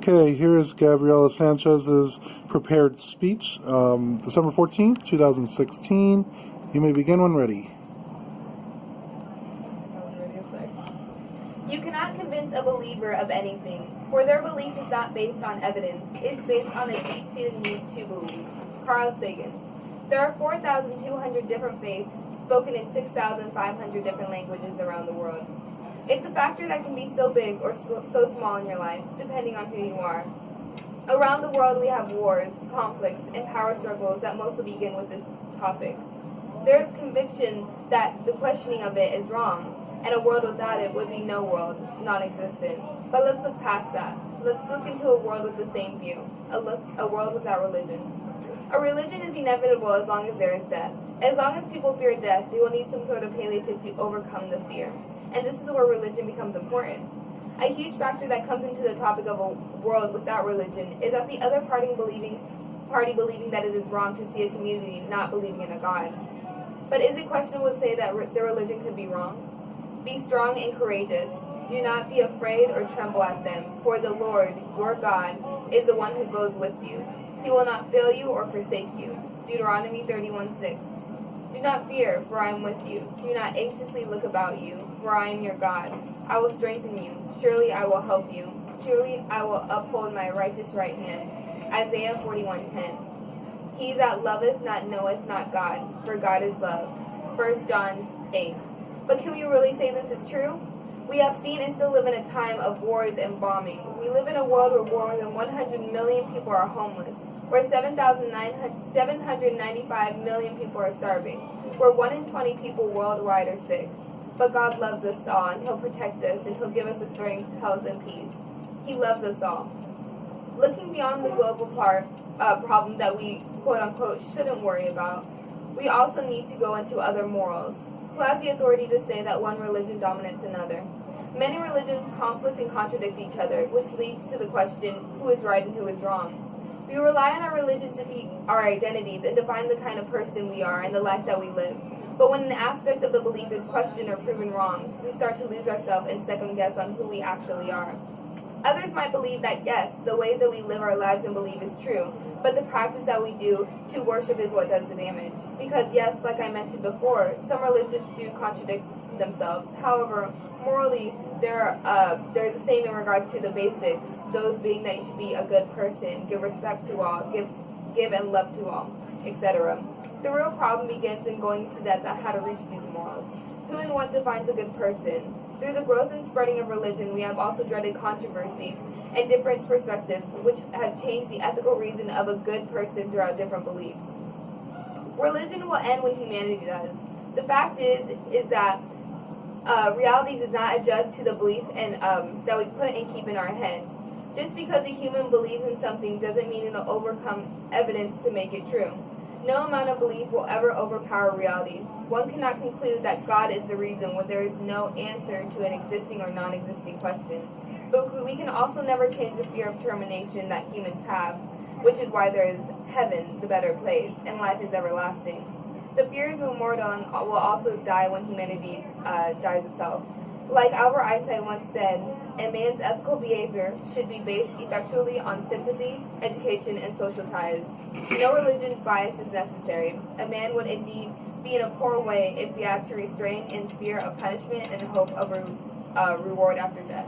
Okay, here is Gabriela Sanchez's prepared speech, December 14th, 2016. You may begin when ready. You cannot convince a believer of anything, for their belief is not based on evidence. It's based on a deep-seated need to believe. Carl Sagan. There are 4,200 different faiths spoken in 6,500 different languages around the world. It's a factor that can be so big or so small in your life, depending on who you are. Around the world we have wars, conflicts, and power struggles that mostly begin with this topic. There is conviction that the questioning of it is wrong, and a world without it would be no world, non-existent. But let's look past that. Let's look into a world with the same view, a world without religion. A religion is inevitable as long as there is death. As long as people fear death, they will need some sort of palliative to overcome the fear. And this is where religion becomes important. A huge factor that comes into the topic of a world without religion is that the other party believing that it is wrong to see a community not believing in a God. But is it questionable to say that their religion could be wrong? Be strong and courageous. Do not be afraid or tremble at them, for the Lord, your God, is the one who goes with you. He will not fail you or forsake you. Deuteronomy 31:6. Do not fear, for I am with you. Do not anxiously look about you, for I am your God. I will strengthen you. Surely I will help you. Surely I will uphold my righteous right hand. Isaiah 41:10. He that loveth not knoweth not God, for God is love. 1 John 8. But can we really say this is true? We have seen and still live in a time of wars and bombing. We live in a world where more than 100 million people are homeless, where 795 million people are starving, where 1 in 20 people worldwide are sick. But God loves us all, and He'll protect us, and He'll give us the strength, health, and peace. He loves us all. Looking beyond the global problem that we, quote-unquote, shouldn't worry about, we also need to go into other morals. Who has the authority to say that one religion dominates another? Many religions conflict and contradict each other, which leads to the question, who is right and who is wrong? We rely on our religion to be our identities and define the kind of person we are and the life that we live. But when an aspect of the belief is questioned or proven wrong, we start to lose ourselves and second guess on who we actually are. Others might believe that yes, the way that we live our lives and believe is true, but the practice that we do to worship is what does the damage. Because yes, like I mentioned before, some religions do contradict themselves. However, morally, they're the same in regards to the basics, those being that you should be a good person, give respect to all, give and love to all, etc. The real problem begins in going to depth on how to reach these morals. Who and what defines a good person? Through the growth and spreading of religion, we have also dreaded controversy and different perspectives, which have changed the ethical reason of a good person throughout different beliefs. Religion will end when humanity does. The fact is that reality does not adjust to the belief and that we put and keep in our heads. Just because a human believes in something doesn't mean it'll overcome evidence to make it true. No amount of belief will ever overpower reality. One cannot conclude that God is the reason when there is no answer to an existing or non-existing question. But we can also never change the fear of termination that humans have, which is why there is heaven, the better place, and life is everlasting. The fears of mortal will also die when humanity dies itself. Like Albert Einstein once said, a man's ethical behavior should be based effectually on sympathy, education, and social ties. No religious bias is necessary. A man would indeed be in a poor way if he had to restrain in fear of punishment and hope of a reward after death.